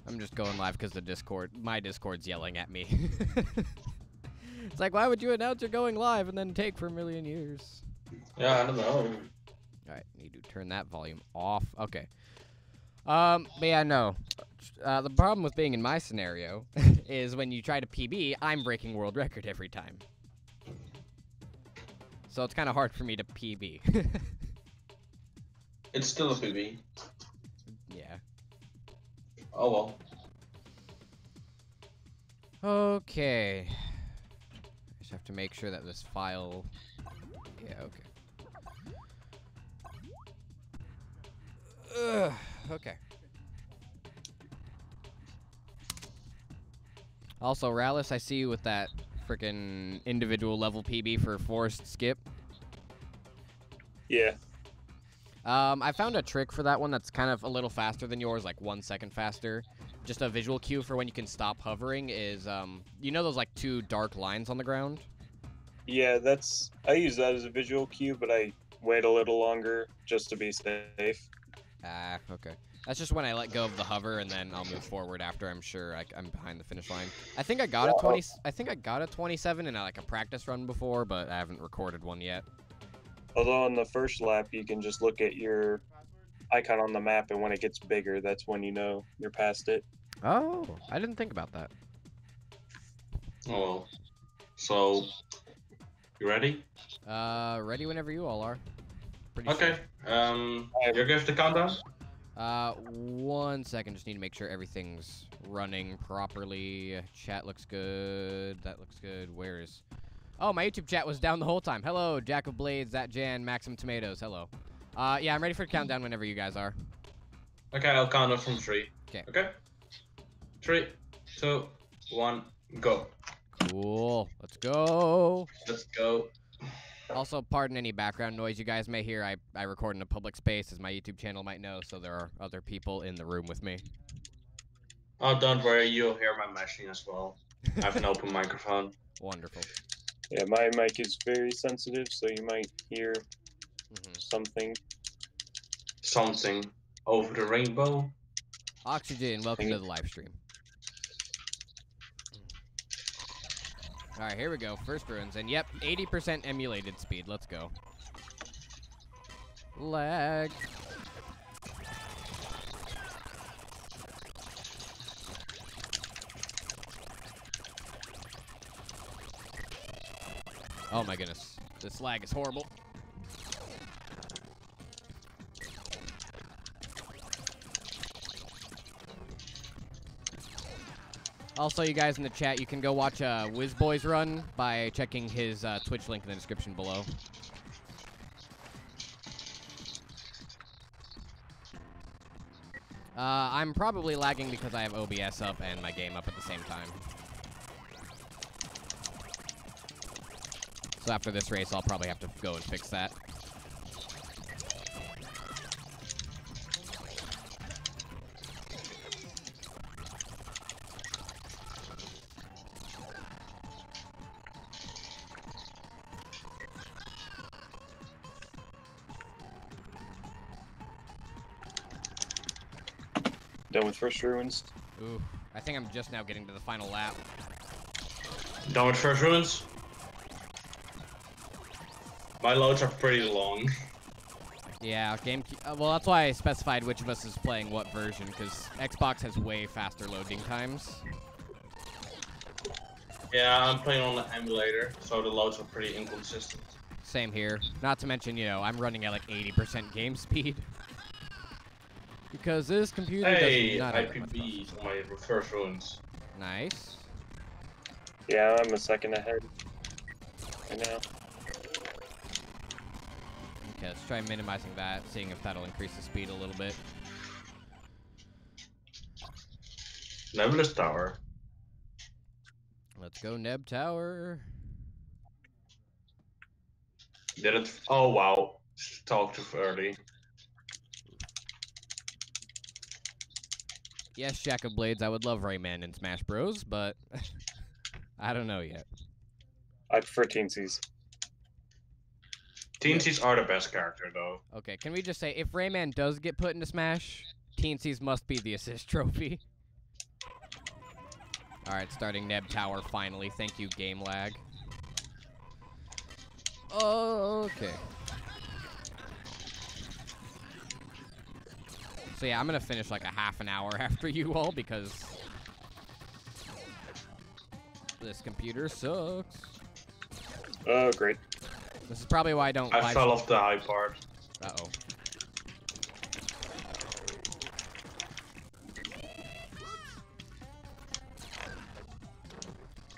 I'm just going live because my Discord's yelling at me. It's like, why would you announce you're going live and then take for a million years? Yeah, I don't know. Alright, need to turn that volume off. Okay. But yeah, no. The problem with being in my scenario is when you try to PB, I'm breaking world record every time. So it's kind of hard for me to PB. It's still a PB. Yeah. Oh well. Okay. Just have to make sure that this file... Yeah, okay. Ugh, okay. Also, Rallis, I see you with that frickin' individual level PB for forced skip. Yeah. I found a trick for that one that's kind of a little faster than yours, like 1 second faster. Just a visual cue for when you can stop hovering is, you know those like 2 dark lines on the ground? Yeah, I use that as a visual cue, but I wait a little longer just to be safe. Ah, okay. That's just when I let go of the hover, and then I'll move forward after I'm sure I'm behind the finish line. I think I got a 20. I think I got a 27 in like a practice run before, but I haven't recorded one yet. Although on the first lap, you can just look at your icon on the map, and when it gets bigger, that's when you know you're past it. Oh, I didn't think about that. Oh well. So, you ready? Ready whenever you all are. Pretty Okay. sure. You give the countdown? 1 second. Just need to make sure everything's running properly. Chat looks good. That looks good. Where's... Oh, my YouTube chat was down the whole time. Hello, Jack of Blades, That Jan, Maxim Tomatoes. Hello. Yeah, I'm ready for the countdown whenever you guys are. Okay, I'll count it from 3. Okay. Okay? 3, 2, 1, go. Cool. Let's go. Let's go. Also, pardon any background noise you guys may hear. I record in a public space, as my YouTube channel might know, so there are other people in the room with me. Oh, don't worry, you'll hear my machine as well. I have an open microphone. Wonderful. Yeah, my mic is very sensitive, so you might hear something. Something over the rainbow. Oxygen, welcome to the live stream. Alright, here we go. First ruins. And yep, 80% emulated speed. Let's go. Lag. Oh my goodness. This lag is horrible. Also, you guys in the chat, you can go watch Wizboy's run by checking his Twitch link in the description below. I'm probably lagging because I have OBS up and my game up at the same time. So after this race, I'll probably have to go and fix that. Done with first ruins. Ooh, I think I'm just now getting to the final lap. Done with first ruins? My loads are pretty long. Yeah, Gamecube. Well, that's why I specified which of us is playing what version, because Xbox has way faster loading times. Yeah, I'm playing on the emulator, so the loads are pretty inconsistent. Same here. Not to mention, you know, I'm running at like 80% game speed. Because this computer does not have that much IPB on my first ruins. Nice. Yeah, I'm a second ahead right now. Okay, let's try minimizing that, seeing if that'll increase the speed a little bit. Nebulous Tower. Let's go, Neb Tower. Did it? Oh wow. Talk too early. Yes, Jack of Blades, I would love Rayman in Smash Bros, but I don't know yet. I prefer Teensies. Teensies are the best character, though. Okay, can we just say, if Rayman does get put into Smash, Teensies must be the assist trophy. Alright, starting Neb Tower finally. Thank you, game lag. Okay. So yeah, I'm gonna finish like a half an hour after you all because this computer sucks. Oh, great. This is probably why I don't I fell off the high part. Uh-oh.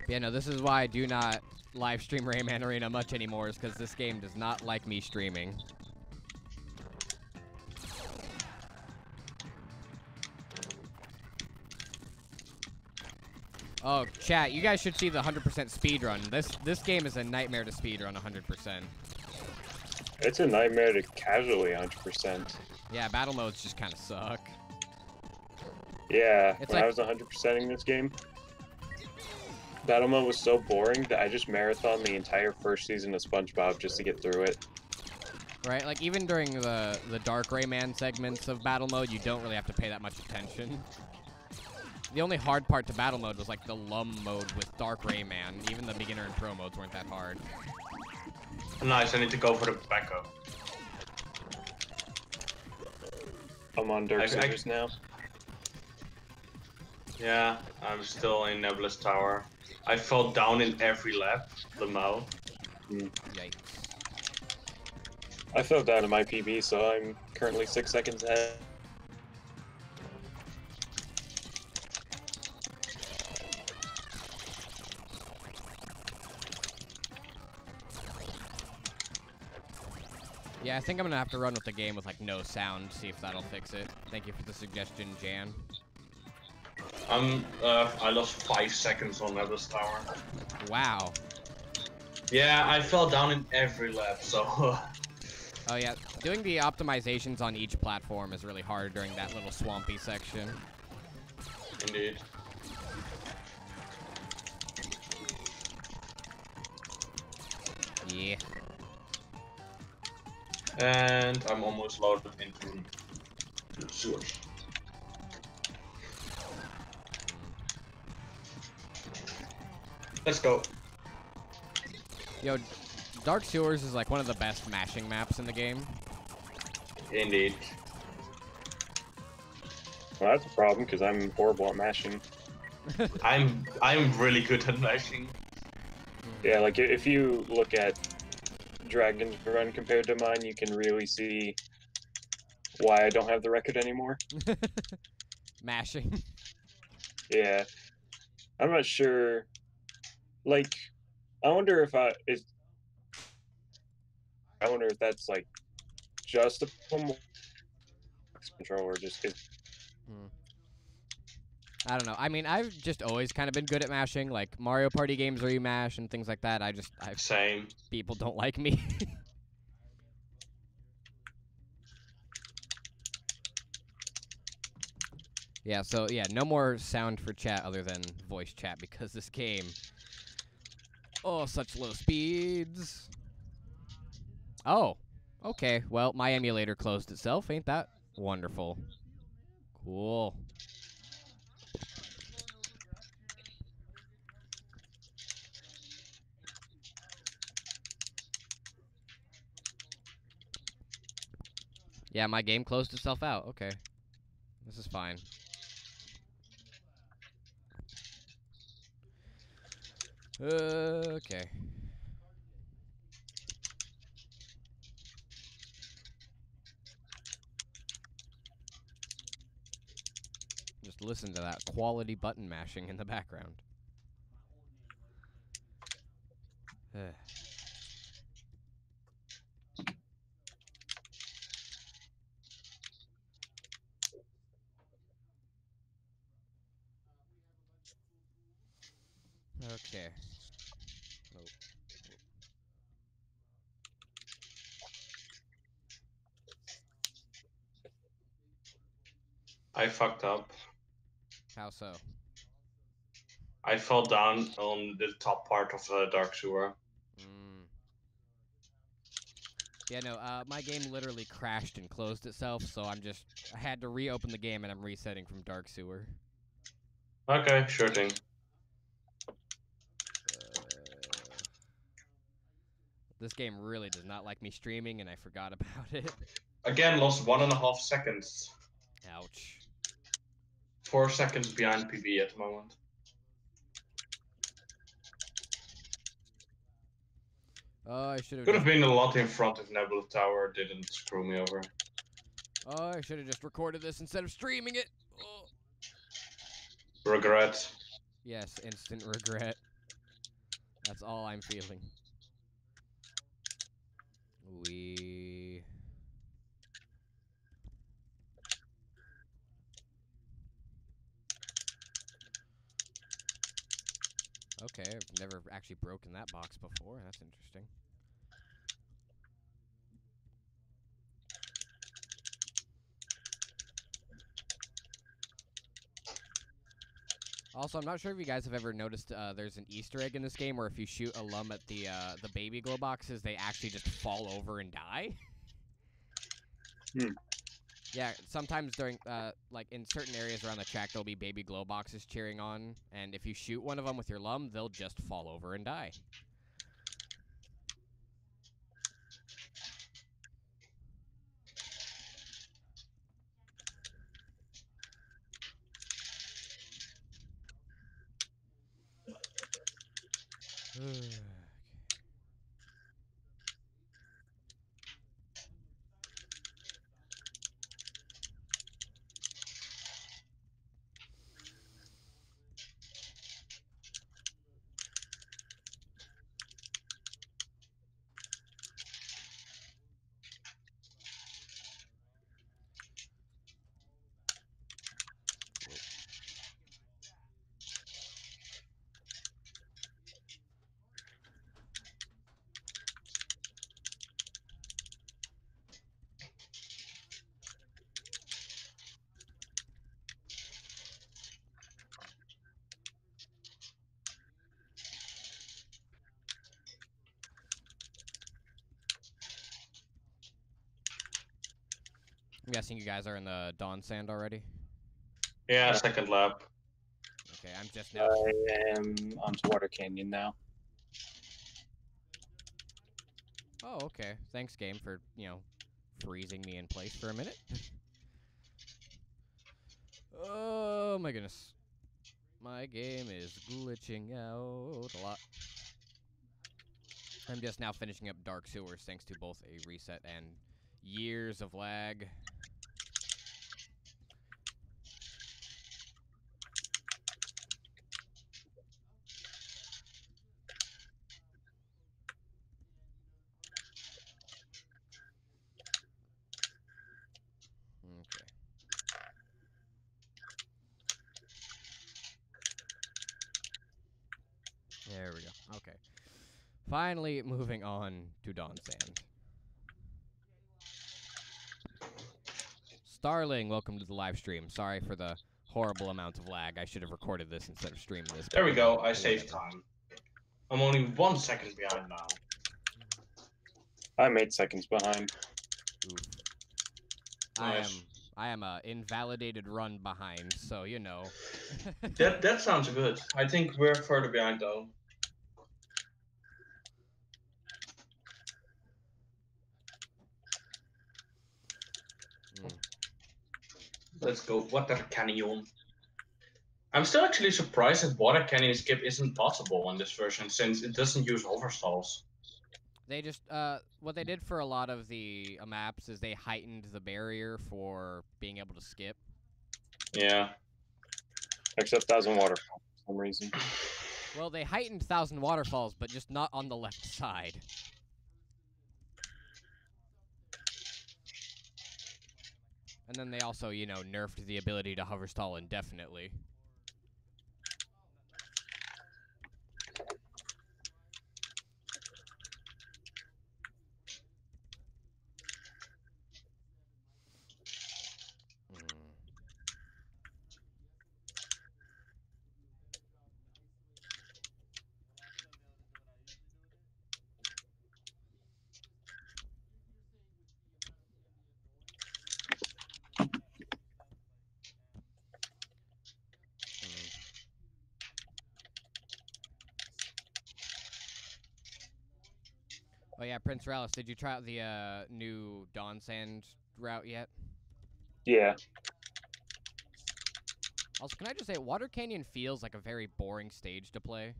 Yeah, no, this is why I do not live stream Rayman Arena much anymore, is because this game does not like me streaming. Oh, chat, you guys should see the 100% speedrun. This game is a nightmare to speedrun 100%. It's a nightmare to casually 100%. Yeah, battle modes just kind of suck. Yeah, It's when like- I was 100%ing this game, battle mode was so boring that I just marathoned the entire first season of SpongeBob just to get through it. Right, like even during the Dark Rayman segments of battle mode, you don't really have to pay that much attention. The only hard part to battle mode was like the Lum mode with Dark Rayman. Even the beginner and pro modes weren't that hard. Nice, I need to go for the backup. I'm on Dark Scissors now. Yeah, I'm still in Nebulous Tower. I fell down in every lap, Lamau. Yikes. I fell down in my PB, so I'm currently 6 seconds ahead. Yeah, I think I'm gonna have to run with the game with like no sound, see if that'll fix it. Thank you for the suggestion, Jan. I lost 5 seconds on Nebulous Tower. Wow. Yeah, I fell down in every lap, so... Oh yeah, doing the optimizations on each platform is really hard during that little swampy section. Indeed. Yeah. And I'm almost loaded into the sewers. Let's go. Yo, Dark Sewers is like one of the best mashing maps in the game. Indeed. Well, that's a problem, because I'm horrible at mashing. I'm really good at mashing. Yeah, like, if you look at Dragon's Run compared to mine, you can really see why I don't have the record anymore. Mashing. Yeah. I'm not sure. Like, I wonder if that's like just a control or just I don't know. I mean, I've just always kind of been good at mashing, like Mario Party games where you mash and things like that. Same. People don't like me. Yeah, so yeah, no more sound for chat other than voice chat because this game, oh, such low speeds. Oh, okay. Well, my emulator closed itself. Ain't that wonderful? Cool. Yeah, my game closed itself out. Okay. This is fine. Okay. Just listen to that quality button mashing in the background. Okay. Oh. I fucked up. How so? I fell down on the top part of the Dark Sewer. Yeah, no, my game literally crashed and closed itself, so I had to reopen the game and I'm resetting from Dark Sewer. Okay, sure thing. This game really does not like me streaming, and I forgot about it. Again, lost 1.5 seconds. Ouch. 4 seconds behind PB at the moment. Oh, I should have Could have just... been a lot in front if Nebula Tower didn't screw me over. Oh, I should have just recorded this instead of streaming it. Oh. Regret. Yes, instant regret. That's all I'm feeling. We... Okay, I've never actually broken that box before. That's interesting. Also, I'm not sure if you guys have ever noticed there's an Easter egg in this game where if you shoot a lum at the baby glow boxes, they actually just fall over and die. Yeah, sometimes during, like, in certain areas around the track, there'll be baby glow boxes cheering on, and if you shoot one of them with your lum, they'll just fall over and die. I'm guessing you guys are in the Dawn Sand already? Yeah, second lap. Okay, I'm just now... I am onto Water Canyon now. Oh, okay. Thanks, game, for, you know, freezing me in place for a minute. Oh, my goodness. My game is glitching out a lot. I'm just now finishing up Dark Sewers thanks to both a reset and years of lag. Okay. There we go. Okay. Finally moving on to Dawn Sand. Starling, welcome to the live stream. Sorry for the horrible amount of lag. I should have recorded this instead of streaming this. There we go, I whatever. saved time. I'm only 1 second behind now. I'm 8 seconds behind. Oof. Nice. I am a invalidated run behind, so you know. That sounds good. I think we're further behind though. Let's go Water Canyon. I'm still actually surprised that Water Canyon skip isn't possible on this version since it doesn't use overstalls. They just, what they did for a lot of the maps is they heightened the barrier for being able to skip. Yeah. Except Thousand Waterfall for some reason. Well, they heightened Thousand Waterfalls, but just not on the left side. And then they also, you know, nerfed the ability to hover stall indefinitely. Oh yeah, PrinceRallis, did you try out the new Dawn Sand route yet? Yeah. Also, can I just say, Water Canyon feels like a very boring stage to play.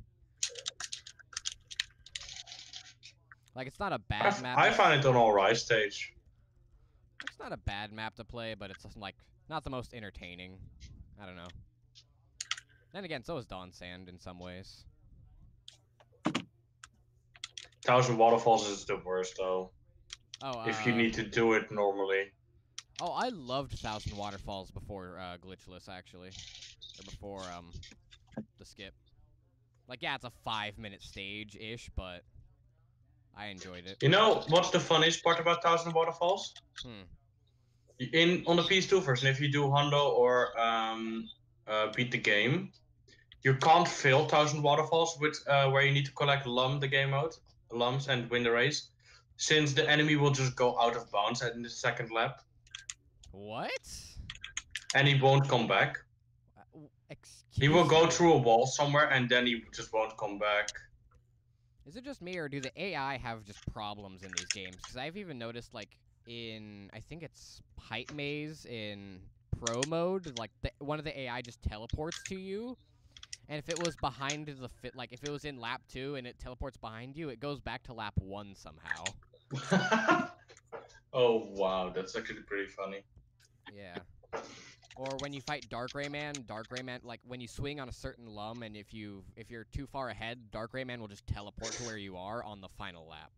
Like, it's not a bad map. I find it an alright stage. It's not a bad map to play, but it's just, like, not the most entertaining. I don't know. Then again, so is Dawn Sand in some ways. 1000 Waterfalls is the worst, though. Oh, if you need to do it normally. Oh, I loved 1000 Waterfalls before Glitchless, actually. Or before, the skip. Like, yeah, it's a 5-minute stage-ish, but I enjoyed it. You know what's the funniest part about 1000 Waterfalls? On the PS2 version, if you do Hundo or beat the game, you can't fail 1000 Waterfalls with where you need to collect the game mode, lums, and win the race, since the enemy will just go out of bounds in the second lap. What? And he won't come back. He will go through a wall somewhere, and then he just won't come back. Is it just me, or do the AI have just problems in these games? Because I've even noticed, like, in, I think it's Pipe Maze in Pro mode, like, one of the AI just teleports to you. And if it was behind the like, if it was in lap 2 and it teleports behind you, it goes back to lap 1 somehow. Oh, wow. That's actually pretty funny. Yeah. Or when you fight Dark Rayman, like, when you swing on a certain lum, and if you're too far ahead, Dark Rayman will just teleport to where you are on the final lap.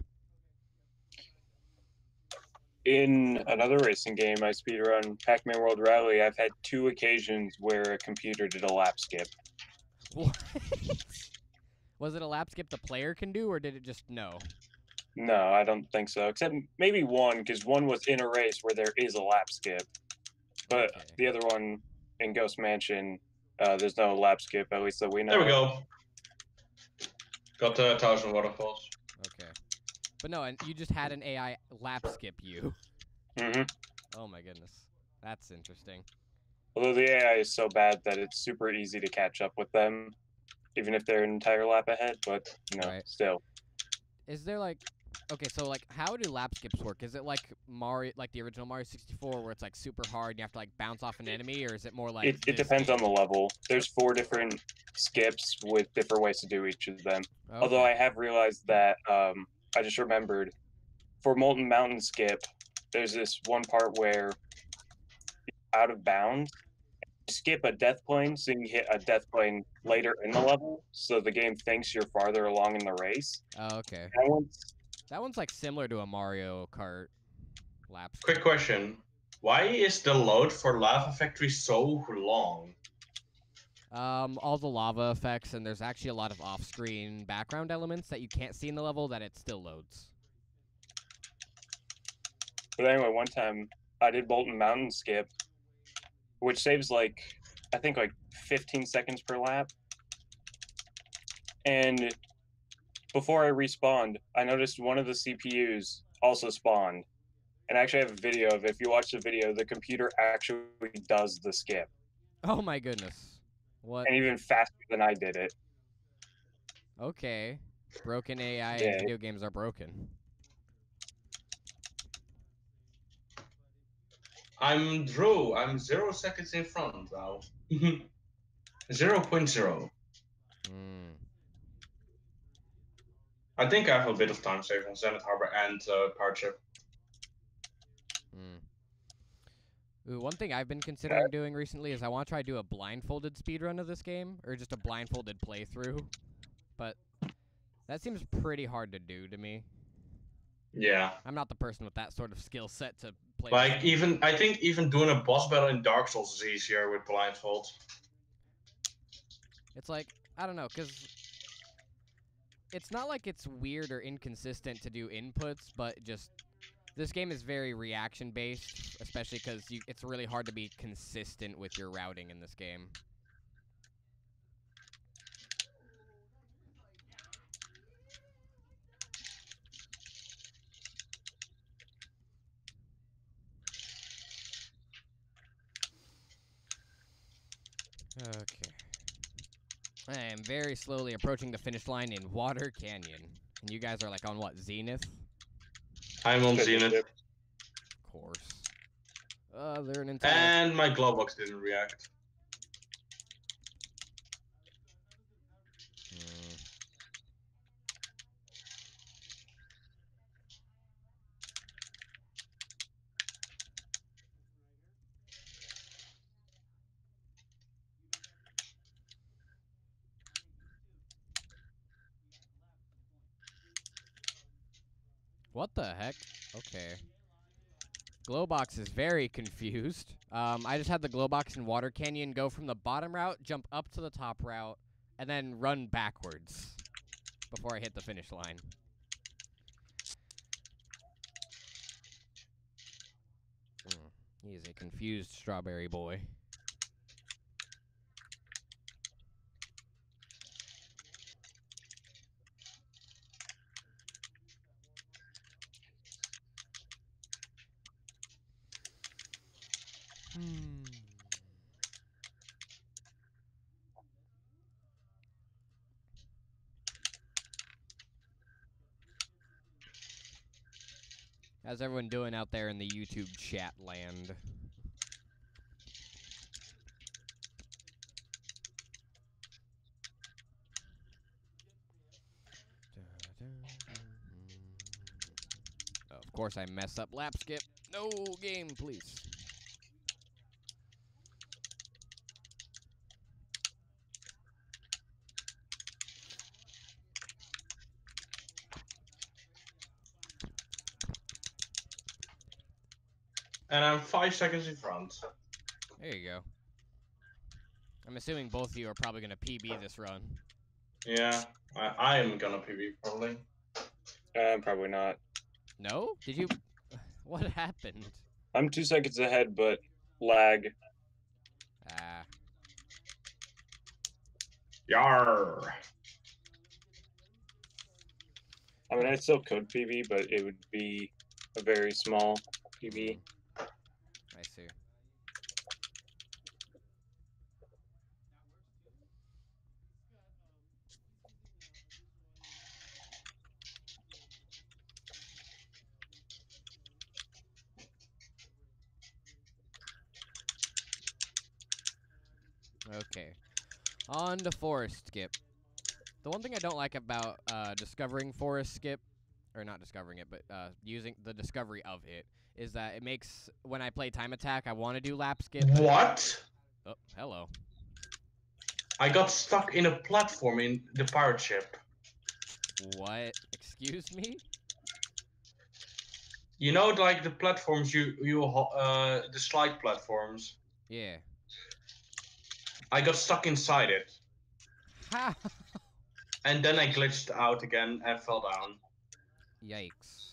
In another racing game I speedrun, Pac-Man World Rally, I've had 2 occasions where a computer did a lap skip. What? Was it a lap skip the player can do, or did it just no? No, I don't think so. Except maybe one, because one was in a race where there is a lap skip. But the other one in Ghost Mansion, there's no lap skip, at least that we know. There we go. Got 1000 Waterfalls. Okay. But no, and you just had an AI lap skip you. Mm-hmm. Oh my goodness. That's interesting. Although the AI is so bad that it's super easy to catch up with them, even if they're an entire lap ahead, but, you know, still. Is there, like... Okay, so, like, how do lap skips work? Is it like Mario, like the original Mario 64, where it's, like, super hard and you have to, like, bounce off an enemy, or is it more like... It depends on the level. There's 4 different skips with different ways to do each of them. Okay. Although I have realized that, I just remembered, for Molten Mountain skip, there's this one part where you're out of bounds. You skip a death plane, so you hit a death plane later in the level, so the game thinks you're farther along in the race. Oh, okay. That one's like similar to a Mario Kart lap skip. Quick question. Why is the load for Lava Factory so long? All the lava effects, and there's actually a lot of off-screen background elements that you can't see in the level that it still loads. But anyway, one time I did Molten Mountain skip, which saves like, I think like 15 seconds per lap. And before I respawned, I noticed one of the CPUs also spawned. And I actually have a video of it. If you watch the video, the computer actually does the skip. Oh my goodness. What? And even faster than I did it. Okay. Broken AI and video games are broken. I'm Drew. I'm 0 seconds in front now. 0.0. I think I have a bit of time save on Zenith Harbor and Powerchip. Ooh, one thing I've been considering doing recently is I want to try to do a blindfolded speedrun of this game, or just a blindfolded playthrough. But that seems pretty hard to do to me. Yeah. I'm not the person with that sort of skill set to play. Like, I think even doing a boss battle in Dark Souls is easier with blindfold. It's like, I don't know, because it's not like it's weird or inconsistent to do inputs, but just this game is very reaction-based, especially because it's really hard to be consistent with your routing in this game. Okay. I am very slowly approaching the finish line in Water Canyon. And you guys are like on what, Zenith? I'm on Zenith. Yep. Of course. They're an entire... And my glove box didn't react. What the heck? Okay. Glowbox is very confused. I just had the Glowbox in Water Canyon go from the bottom route, jump up to the top route, and then run backwards before I hit the finish line. He is a confused strawberry boy. How's everyone doing out there in the YouTube chat land? Oh, of course I mess up lap skip. No game, please. And I'm 5 seconds in front. There you go. I'm assuming both of you are probably going to PB this run. Yeah, I am gonna PB probably. Probably not. No? Did you... What happened? I'm 2 seconds ahead, but lag. Ah. Yarr. I mean, I still could PB, but it would be a very small PB. I see. Okay. On to Forest Skip. The one thing I don't like about discovering Forest Skip, or not discovering it, but using the discovery of it, is that it makes, when I play Time Attack, I want to do lap skip. What? Oh, hello. I got stuck in a platform in the pirate ship. What? Excuse me? You know, like the platforms the slide platforms. Yeah. I got stuck inside it. How? And then I glitched out again and fell down. Yikes.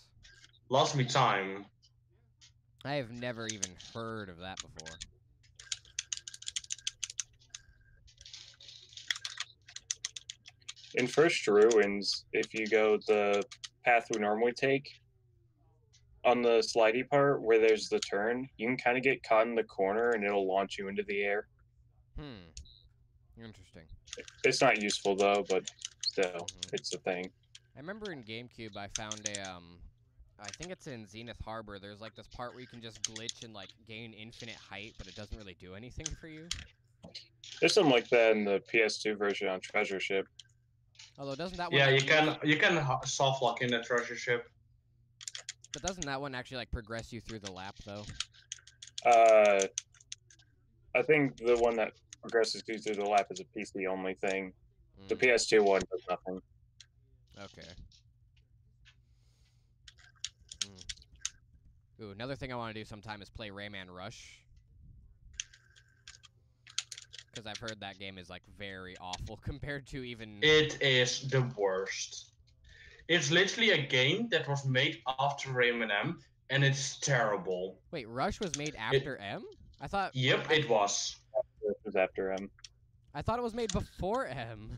Lost me time. I have never even heard of that before. In First Ruins, if you go the path we normally take, on the slidey part where there's the turn, you can kind of get caught in the corner and it'll launch you into the air. Interesting. It's not useful though, but still, it's a thing. I remember in Gamecube I found a, I think it's in Zenith Harbor, there's like this part where you can just glitch and like gain infinite height, but it doesn't really do anything for you. There's something like that in the PS2 version on Treasure Ship. Although doesn't that one... Yeah, you can soft lock in the treasure ship. But doesn't that one actually like progress you through the lap though? I think the one that progresses you through the lap is a PC only thing. The PS2 one does nothing. Okay. Ooh, another thing I want to do sometime is play Rayman Rush. Because I've heard that game is like very awful compared to even... It is the worst. It's literally a game that was made after Rayman M, and it's terrible. Wait, Rush was made after M? I thought... Yep, it was. It was after M. I thought it was made before M.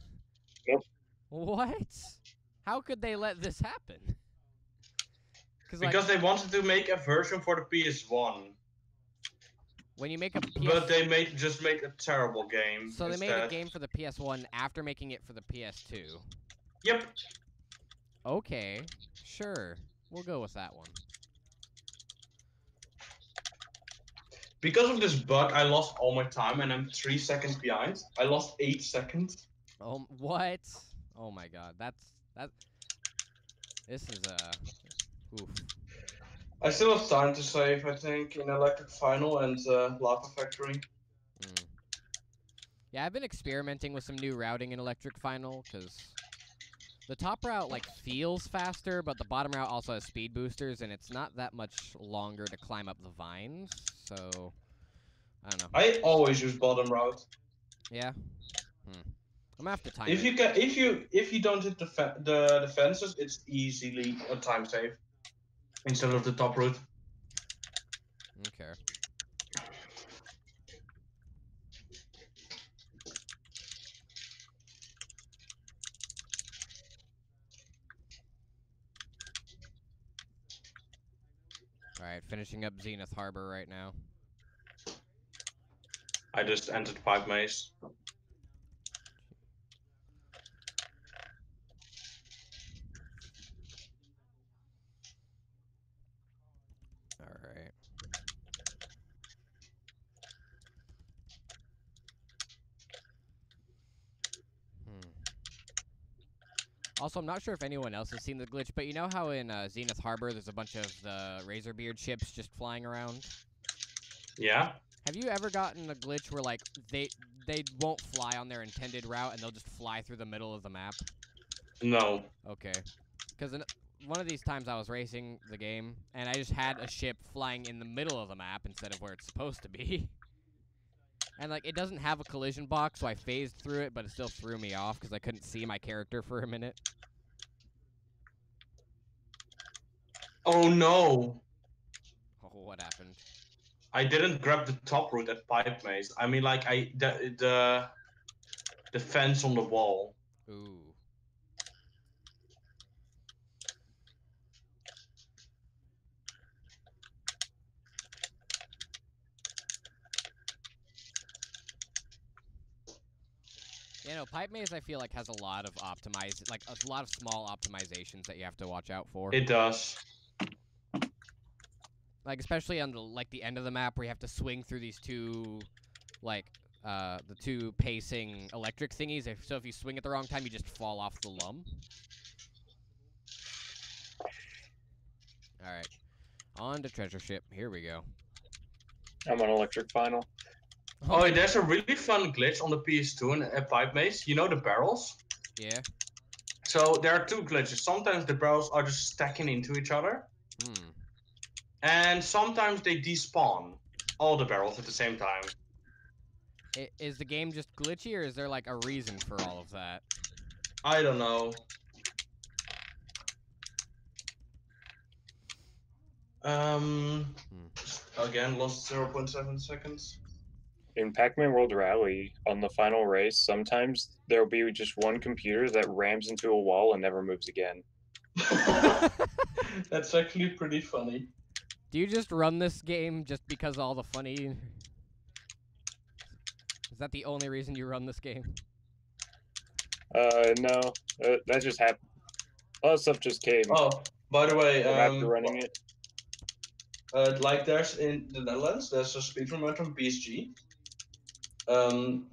Nope. What? How could they let this happen? Because they wanted to make a version for the PS1. When you make a But they just made a terrible game. So they made a game for the PS1 after making it for the PS2. Yep. Okay, sure. We'll go with that one. Because of this bug, I lost all my time and I'm 3 seconds behind. I lost 8 seconds. Oh, what? Oh my god, this is, oof. I still have time to save, I think, in Electric Final and Lava Factory. Yeah, I've been experimenting with some new routing in Electric Final, because the top route, like, feels faster, but the bottom route also has speed boosters, and it's not that much longer to climb up the vines, so I don't know. I always use bottom route. Yeah? I'm gonna have to time if it. you can, if you don't hit the fences, it's easily a time save instead of the top route. Okay. Alright, finishing up Zenith Harbor right now. I just entered Pipe Maze. Alright. Also, I'm not sure if anyone else has seen the glitch, but you know how in Zenith Harbor there's a bunch of the Razorbeard ships just flying around? Yeah. Have you ever gotten a glitch where, like, they won't fly on their intended route and they'll just fly through the middle of the map? No. Okay. Because one of these times I was racing the game, and I just had a ship flying in the middle of the map instead of where it's supposed to be. And, like, it doesn't have a collision box, so I phased through it, but it still threw me off because I couldn't see my character for a minute. Oh no! Oh, what happened? I didn't grab the top route at Pipe Maze. I mean, like, the fence on the wall. Ooh. You know, Pipe Maze, I feel like, has a lot of a lot of small optimizations that you have to watch out for. It does. Like, especially on the end of the map where you have to swing through these two, the two pacing electric thingies. So if you swing at the wrong time, you just fall off the lum. Alright. On to Treasure Ship. Here we go. I'm on Electric Final. Oh, there's a really fun glitch on the PS2 in Pipe Maze. You know the barrels? Yeah. So there are two glitches. Sometimes the barrels are just stacking into each other. And sometimes they despawn all the barrels at the same time. Is the game just glitchy, or is there, like, a reason for all of that? I don't know. Again, lost 0.7 seconds. In Pac-Man World Rally, on the final race, sometimes there'll be just one computer that rams into a wall and never moves again. That's actually pretty funny. Do you just run this game just because all the funny... Is that the only reason you run this game? No. That just happened. A lot of stuff just came. Oh, by the way, after running it. Like there's in the Netherlands, there's a speedrun mode from PSG. The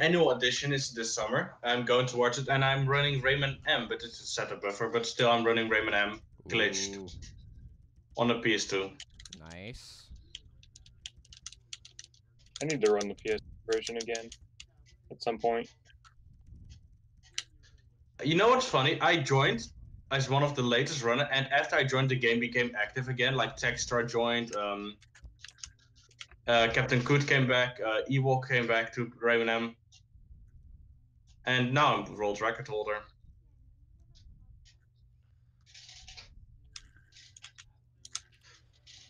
annual edition is this summer. I'm going to watch it, and I'm running Rayman M, but it's a setup buffer. But still, I'm running Rayman M glitched. Ooh. On the PS2. Nice. I need to run the PS version again at some point. You know what's funny? I joined as one of the latest runner, and after I joined, the game became active again. Like Textra joined, Captain Coot came back, Ewok came back to Rayman M, and now I'm world record holder.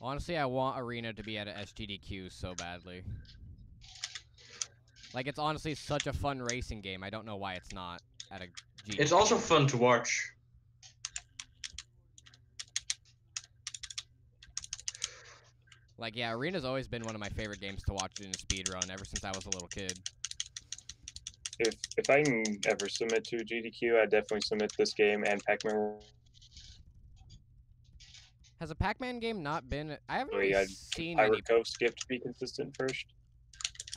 Honestly, I want Arena to be at a SGDQ so badly. Like, it's honestly such a fun racing game. I don't know why it's not at a GDQ. It's also fun to watch. Like, yeah, Arena's always been one of my favorite games to watch in a speedrun ever since I was a little kid. If I can ever submit to GDQ, I definitely submit this game and Pac-Man. Has a Pac-Man game not been? I haven't So really yeah, seen Pirate any. Cove skip to be consistent first.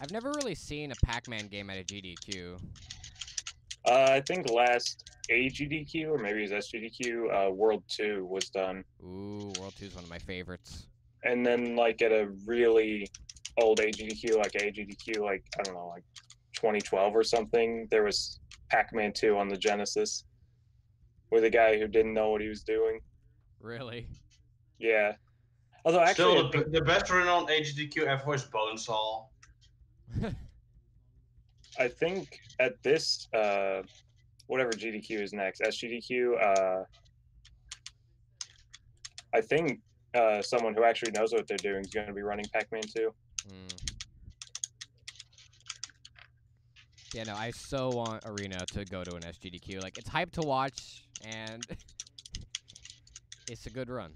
I've never really seen a Pac-Man game at a GDQ. I think last AGDQ, or maybe it was SGDQ, World 2 was done. Ooh, World 2 is one of my favorites. And then, like, at a really old AGDQ, like AGDQ, like, I don't know, like 2012 or something, there was Pac-Man 2 on the Genesis with a guy who didn't know what he was doing. Really? Yeah. Although, actually, Still, the best run on HDQ ever was Bonesaw. I think at this, whatever GDQ is next, SGDQ, I think someone who actually knows what they're doing is going to be running Pac-Man 2. Yeah, no, I so want Arena to go to an SGDQ. Like, it's hype to watch, and it's a good run.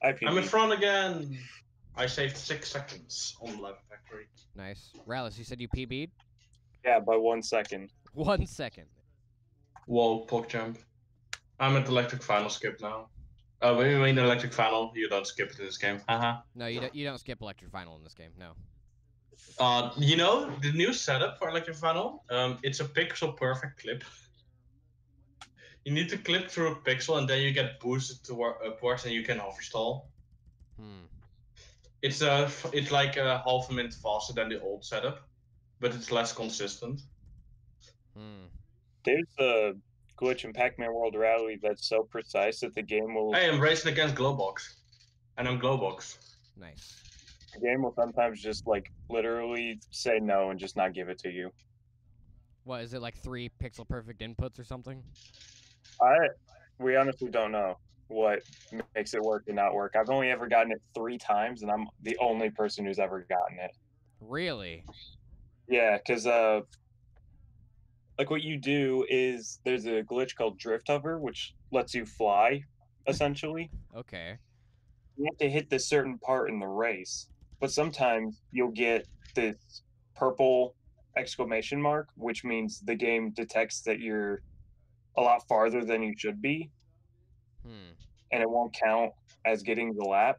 I'm in front again. I saved 6 seconds on the Lava Factory. Nice. Rallis, you said you PB'd? Yeah, by 1 second. 1 second. Whoa, PogChamp. I'm at electric final skip now. When you mean electric final, you don't skip it in this game. Haha. No, you don't skip electric final in this game. No. You know the new setup for electric final? It's a pixel perfect clip. You need to clip through a pixel and then you get boosted upwards and you can overstall. It's like half a minute faster than the old setup, but it's less consistent. There's a glitch in Pac-Man World Rally that's so precise that the game will... Hey, I'm racing against Glowbox. And I'm Glowbox. Nice. The game will sometimes just, like, literally say no and just not give it to you. What, is it like 3 pixel perfect inputs or something? We honestly don't know what makes it work and not work. I've only ever gotten it 3 times, and I'm the only person who's ever gotten it. Really? Yeah, because, like, what you do is there's a glitch called Drift Hover, which lets you fly, essentially. Okay. You have to hit this certain part in the race, but sometimes you'll get this purple exclamation mark, which means the game detects that you're a lot farther than you should be, and it won't count as getting the lap,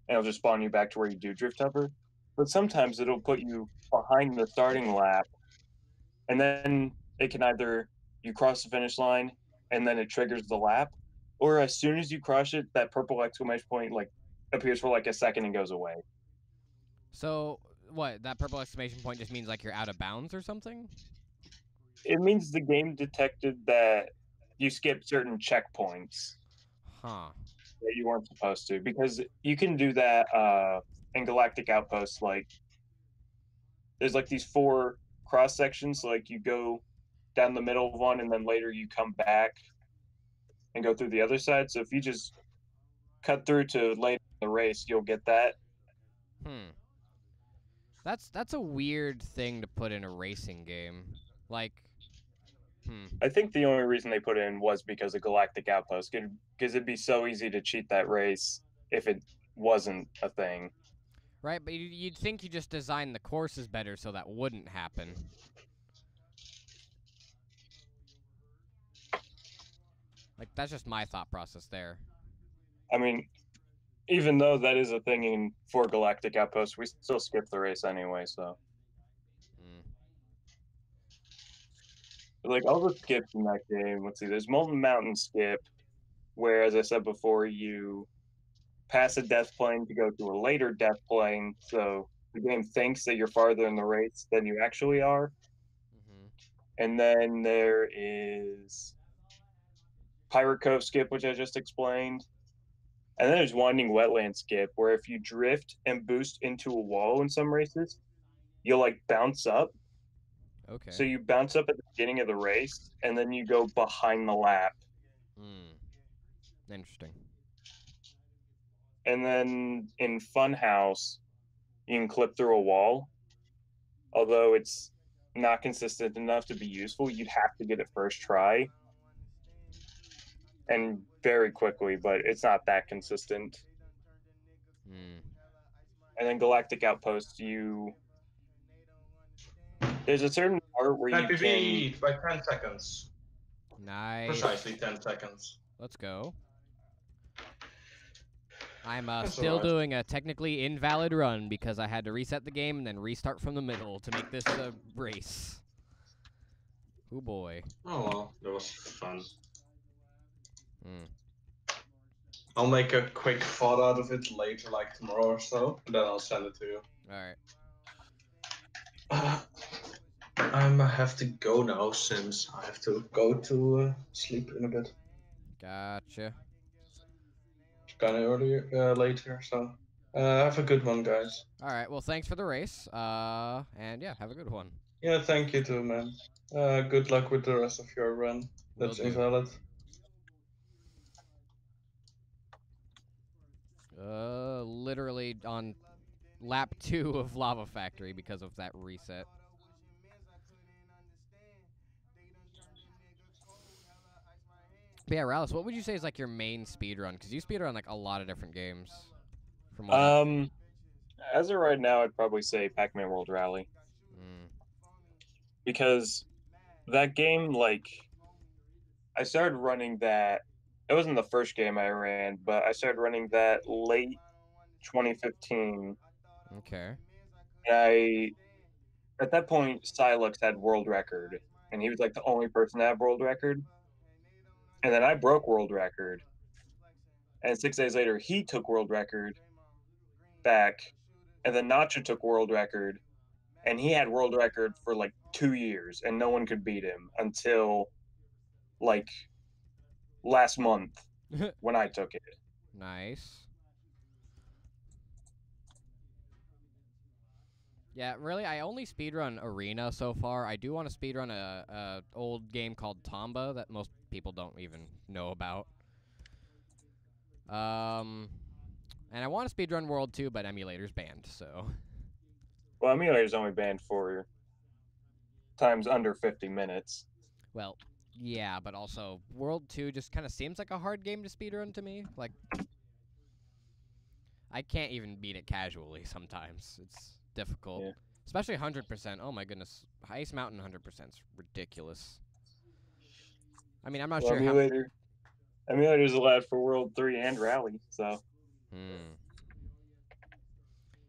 and it'll just spawn you back to where you do drift hover. But sometimes it'll put you behind the starting lap, and then it can either you cross the finish line and then it triggers the lap, or as soon as you crush it, that purple exclamation point like appears for like a second and goes away. So what? That purple exclamation point just means like you're out of bounds or something? It means the game detected that you skipped certain checkpoints. Huh. That you weren't supposed to, because you can do that in Galactic Outposts. Like, there's like these 4 cross sections. So, like, you go down the middle of one, and then later you come back and go through the other side. So if you just cut through to later in the race, you'll get that. That's a weird thing to put in a racing game. Like, I think the only reason they put it in was because of Galactic Outpost, because it'd be so easy to cheat that race if it wasn't a thing. Right, but you'd think you just designed the courses better so that wouldn't happen. Like, that's just my thought process there. I mean, even though that is a thing for Galactic Outpost, we still skip the race anyway, so. Like, all the skips in that game, let's see, there's Molten Mountain skip, where, as I said before, you pass a death plane to go to a later death plane, so the game thinks that you're farther in the race than you actually are. And then there is Pirate Cove skip, which I just explained. And then there's Winding Wetland skip, where if you drift and boost into a wall in some races, you'll, like, bounce up. Okay. So you bounce up at the beginning of the race, and then you go behind the lap. Interesting. And then in Funhouse, you can clip through a wall. Although it's not consistent enough to be useful, you'd have to get it first try. And very quickly, but it's not that consistent. And then Galactic Outpost, you There's a certain part where Happy you can... beat by 10 seconds. Nice. Precisely 10 seconds. Let's go. I'm That's still alright. doing a technically invalid run because I had to reset the game and then restart from the middle to make this a race. Oh boy. Oh well, that was fun. Hmm. I'll make a quick thought out of it later, like tomorrow or so, and then I'll send it to you. Alright. I have to go now since I have to go to sleep in a bit. Gotcha. It's kind of earlier, later, so have a good one, guys. Alright, well, thanks for the race. And yeah, have a good one. Yeah, thank you too, man. Good luck with the rest of your run. Will That's do. invalid. Literally on lap 2 of Lava Factory because of that reset. But yeah, Rallis, what would you say is like your main speedrun? Because you speedrun like a lot of different games. From what as of right now, I'd probably say Pac-Man World Rally. Because that game, like, I started running that. It wasn't the first game I ran, but I started running that late 2015. Okay. And at that point, Silux had world record, and he was like the only person to have world record. And then I broke world record, and 6 days later, he took world record back, and then Nacho took world record, and he had world record for like 2 years, and no one could beat him until like last month when I took it. Nice. Yeah, really, I only speedrun Arena so far. I do want to speedrun a old game called Tomba that most people don't even know about. And I want to speedrun World 2, but emulator's banned, so. Well, emulator's only banned for times under 50 minutes. Well, yeah, but also World 2 just kind of seems like a hard game to speedrun to me. Like, I can't even beat it casually sometimes. It's difficult. Yeah. Especially 100%. Oh my goodness. Ice Mountain 100% is ridiculous. I mean, I'm not sure Emulator's allowed for World 3 and Rally, so.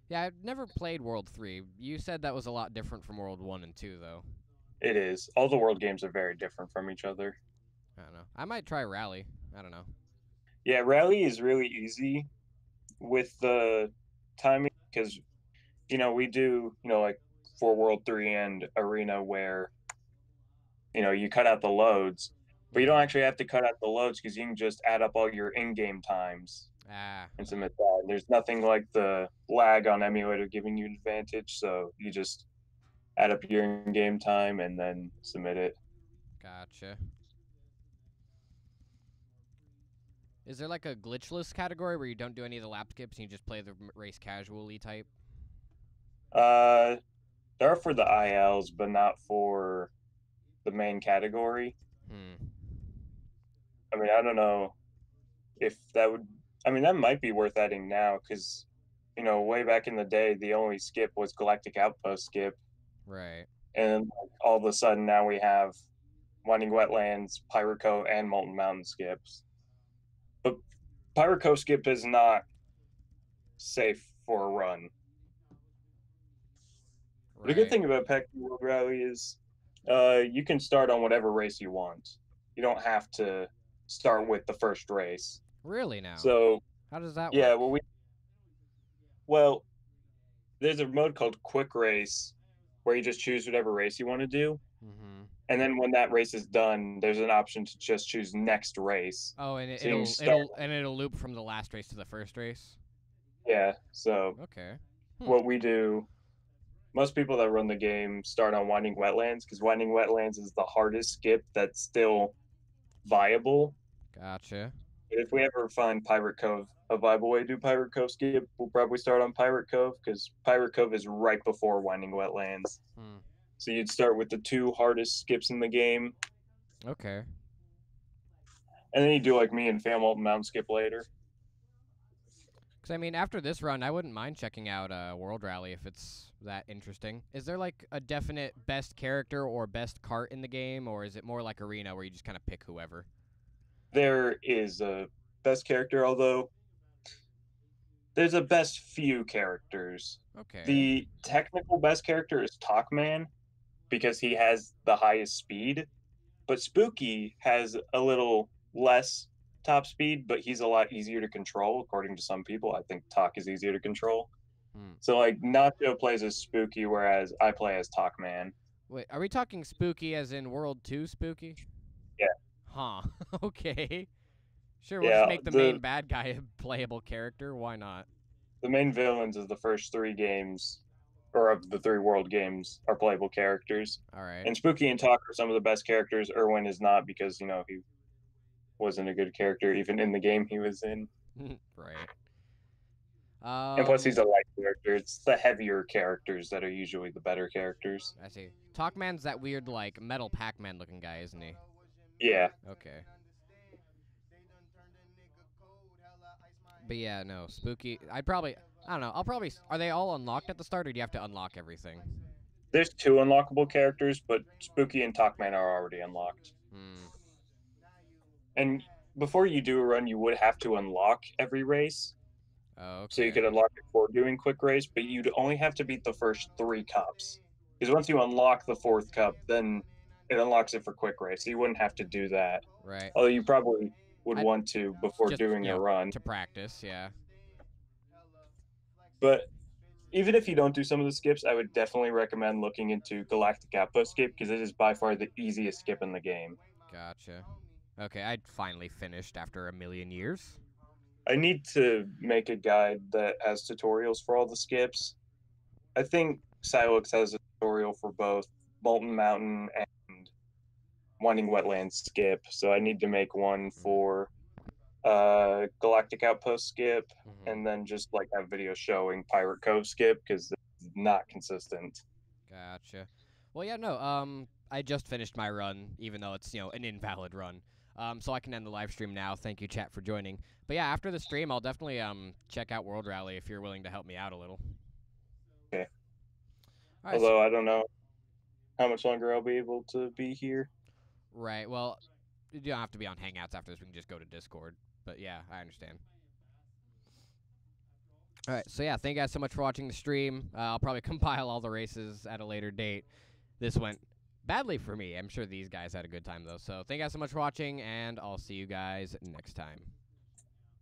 Yeah, I've never played World 3. You said that was a lot different from World 1 and 2, though. It is. All the World games are very different from each other. I don't know. I might try Rally. I don't know. Yeah, Rally is really easy with the timing because, we do, like for World 3 and Arena where, you cut out the loads, but you don't actually have to cut out the loads because you can just add up all your in-game times and submit that. And there's nothing like the lag on emulator giving you an advantage, so you just add up your in-game time and then submit it. Gotcha. Is there like a glitchless category where you don't do any of the lap skips and you just play the race casually type? There are for the ILs, but not for the main category. I mean, I don't know if that would... I mean, that might be worth adding now, because, way back in the day, the only skip was Galactic Outpost skip. Right. And all of a sudden, now we have Winding Wetlands, Pirate Cove, and Molten Mountain skips. But Pirate Cove skip is not safe for a run. Right. The good thing about Pac-Man World Rally is you can start on whatever race you want. You don't have to start with the first race. Really now? So how does that Yeah, work? well, there's a mode called Quick Race where you just choose whatever race you want to do. And then when that race is done, there's an option to just choose next race. Oh, and it'll loop from the last race to the first race? Yeah, so okay. What we do, most people that run the game start on Winding Wetlands, because Winding Wetlands is the hardest skip that's still viable. Gotcha. But if we ever find Pirate Cove a viable way to do Pirate Cove skip, we'll probably start on Pirate Cove, because Pirate Cove is right before Winding Wetlands. So you'd start with the 2 hardest skips in the game. Okay. And then you do like me and Molten Mountain skip later. Because, I mean, after this run, I wouldn't mind checking out World Rally if it's that interesting. Is there, like, a definite best character or best cart in the game, or is it more like Arena where you just kind of pick whoever? There is a best character, although there's a best few characters. Okay. The technical best character is Talkman because he has the highest speed, but Spooky has a little less top speed, but he's a lot easier to control, according to some people. I think Talk is easier to control. So, like, Nacho plays as Spooky, whereas I play as Talkman. Wait, are we talking Spooky as in World 2 Spooky? Yeah. Huh. Okay. Sure, we'll just make the main bad guy a playable character. Why not? The main villains of the first 3 games, or of the 3 world games, are playable characters. All right. And Spooky and Talk are some of the best characters. Irwin is not because, you know, he wasn't a good character even in the game he was in. Right. And plus, he's a light character. It's the heavier characters that are usually the better characters. I see. Talkman's that weird, like, metal Pac-Man looking guy, isn't he? Yeah. Okay. But yeah, no, Spooky. I don't know. Are they all unlocked at the start, or do you have to unlock everything? There's 2 unlockable characters, but Spooky and Talkman are already unlocked. And before you do a run, you would have to unlock every race. Oh, okay. So you could unlock it before doing quick race, but you'd only have to beat the first 3 cups. Because once you unlock the 4th cup, then it unlocks it for quick race. So you wouldn't have to do that. Right. Although you probably would want to before doing a run. To practice, yeah. But even if you don't do some of the skips, I would definitely recommend looking into Galactic Outpost skip, because it is by far the easiest skip in the game. Gotcha. Okay, I'd finally finished after a million years. I need to make a guide that has tutorials for all the skips. I think Silux has a tutorial for both Molten Mountain and Winding Wetlands skip, so I need to make one for Galactic Outpost skip, and then just like have video showing Pirate Cove skip, because it's not consistent. Gotcha. Well, yeah, no, I just finished my run, even though it's, you know, an invalid run. So I can end the live stream now. Thank you, chat, for joining. But yeah, after the stream, I'll definitely check out World Rally if you're willing to help me out a little. Okay. All right, although I don't know how much longer I'll be able to be here. Right. Well, you don't have to be on Hangouts after this. We can just go to Discord. But yeah, I understand. All right. So yeah, thank you guys so much for watching the stream. I'll probably compile all the races at a later date. This went badly for me. I'm sure these guys had a good time, though. So thank you guys so much for watching, and I'll see you guys next time.